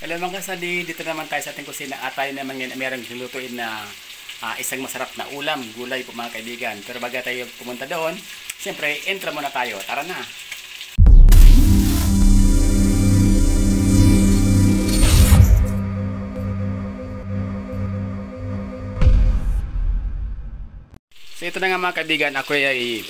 Hello mga kasali, dito naman tayo sa ating kusina at tayo naman ngayon mayroong nilutuin na isang masarap na ulam, gulay po mga kaibigan. Pero bago tayo pumunta doon, siyempre, intro muna tayo. Tara na! So ito na nga mga kaibigan, ako ay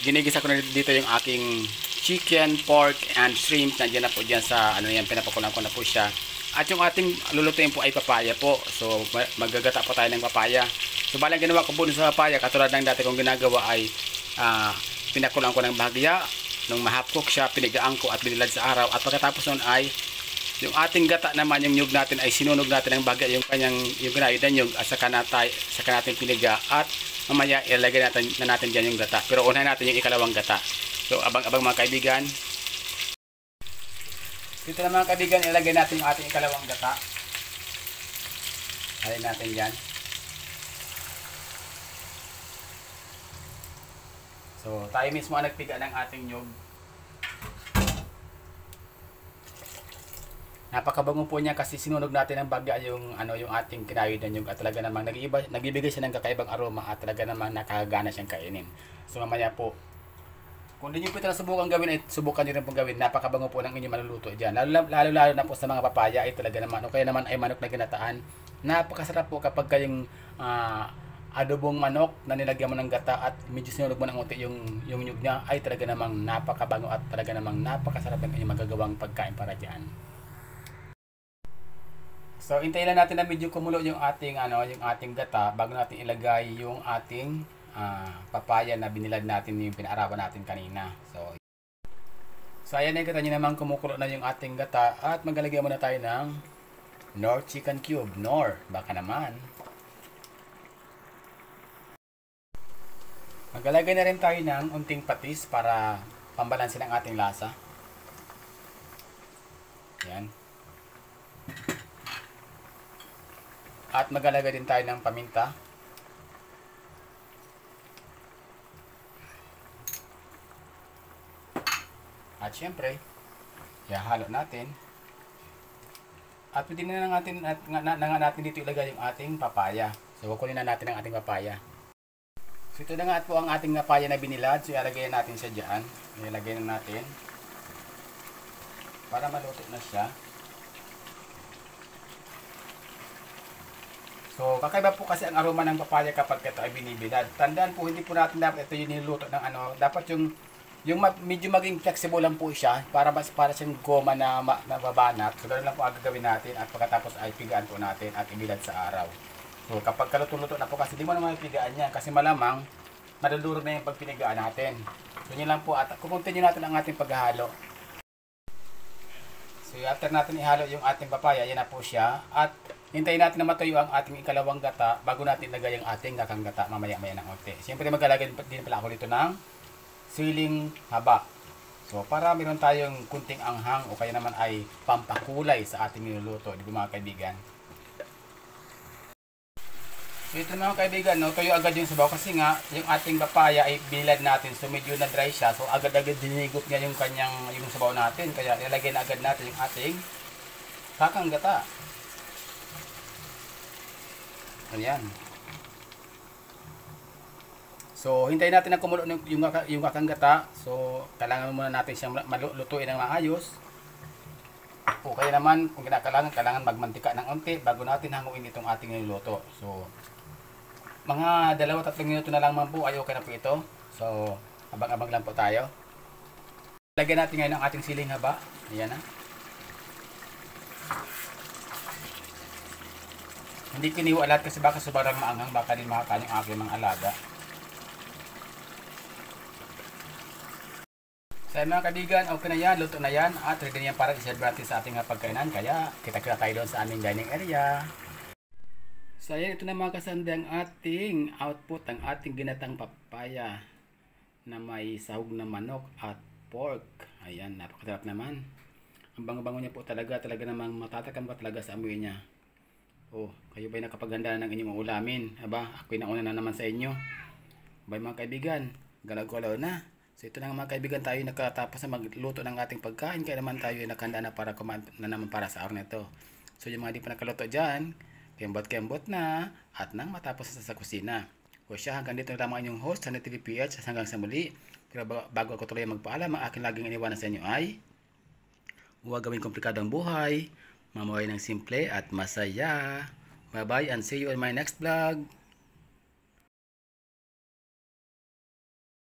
ginigisa ko na dito yung aking chicken, pork, and shrimp. Nandiyan na po dyan sa ano yan, pinapakulang ko na po siya. At yung ating lulutuin po ay papaya po. So maggagata po tayo ng papaya. So balang ginawa ko po sa papaya, katulad ng dati kong ginagawa ay pinakulang ko ng bahagya. Nung mahap cook siya, pinigaan ko at binilad sa araw. At pagkatapos nun ay yung ating gata naman, yung nyug natin ay sinunog natin ng bahagya, yung kanyang yung ginayod na nyug at saka natin piniga at mamaya ilagay natin dyan yung gata. Pero unahin natin yung ikalawang gata. So abang-abang mga kaibigan. Dito na mga kaibigan, ilagay natin yung ating ikalawang gata. Alin natin dyan. So tayo mismo ang nagpiga ng ating nyug. Napakabango po niya kasi sinunog natin ng bagya yung ating kinayod na nyug at talaga namang nagbibigay siya ng kakaibang aroma at talaga namang nakakagana siyang kainin. So mamaya po, kung hindi nyo po ito subukan gawin, ay subukan nyo rin pong gawin. Napakabango po ng inyong maluluto dyan. Lalo na po sa mga papaya ay talaga naman, o kaya naman ay manok na ginataan. Napakasarap po kapag kayong adobong manok na nilagyan mo ng gata at medyo sinunog mo ng unti yung nyug niya, ay talaga namang napakabango at talaga namang napakasarap ng inyong magagawang pagkain para dyan. So hintayin lang natin na medyo kumulo yung ating gata bago natin ilagay yung ating papaya na binilad natin, yung pinaarawan natin kanina. So ayan, nakita nyo naman kumukulo na yung ating gata at maglalagay muna tayo ng Knorr chicken cube. Knorr, baka naman. Maglalagay na rin tayo ng unting patis para pambalansin ang ating lasa. Ayan. At maglalagay din tayo ng paminta. At syempre, ihahalo natin. At pwede na natin dito ilagay yung ating papaya. So kukunin na natin ang ating papaya. So ito na nga po ang ating papaya na binilad. So ilagay natin siya dyan. Ilagay na natin para maluto na siya. So kakaiba po kasi ang aroma ng papaya kapag ito ay binibilad. Tandaan po, hindi po natin dapat ito yung niluto ng dapat yung medyo maging flexible lang po siya para siyang goma na mababanat. So ganoon lang po ang gagawin natin at pagkatapos ay pigaan po natin at ibilad sa araw. So kapag kaluto-luto na po kasi di mo naman ipigaan yan kasi malamang madudurog na yung pagpinigaan natin. So yun lang po at kukontinue natin ang ating paghahalo. So after natin ihalo yung ating papaya, yan na po siya at hintayin natin na matuyo ang ating ikalawang gata bago natin lagay ang ating kakang gata mamaya-maya ng konti. Siyempre maglalagay din pala ako dito ng siling haba. So para meron tayong kunting anghang o kaya naman ay pampakulay sa ating niluluto, di ba mga kaibigan? So ito mga kaibigan, no, tuyo agad yung sabaw kasi nga yung ating papaya ay bilad natin, so medyo na dry siya, so agad-agad dinigop niya yung sabaw natin, kaya ilalagay na agad natin yung ating kakang gata. Ayan. So hintayin natin na kumulo yung kakang gata. So kailangan muna natin siyang malutuin ng maayos. O kaya naman kung kailangan magmantika ng unti bago natin hanguin itong ating niluluto. So mga 2-3 minuto na lang man po ay okay na po ito. So abang-abang lang po tayo. Lagyan natin ngayon ang ating siling haba. Ayan na. Hindi kiniwa lahat kasi baka sobrang maanghang, baka din makakain yung aking mga alaga. So mga kaibigan, okay na yan, luto na yan at ready na yan para i-serve natin sa ating pagkainan. Kaya kita-kita tayo doon sa aming dining area. So ayan, ito na mga kasanda ang ating output, ang ating ginatang papaya na may sahog na manok at pork. Ayan, napakasarap naman. Ang bango-bango niya po talaga namang matatakam ka talaga sa amoy niya. Oh, kayo ba'y nakapaganda ng inyong ulamin? Aba, ako'y nauna na naman sa inyo. Bye mga kaibigan, galaw-galaw na. So ito na nga mga kaibigan, tayo nakatapos na magluto ng ating pagkain, kaya naman tayo nakahanda na para kumain na naman para sa araw na ito. So yung mga di pa nakaluto dyan, kembot-kembot na at nang matapos na sa kusina. O siya, hanggang dito na lamang inyong host sa TVPH hanggang sa muli. Pero bago ako tuloy magpaalam, ang aking laging iniwanan sa inyo ay huwag gawing komplikado ang buhay, mamuhay ng simple at masaya. Bye bye and see you in my next vlog.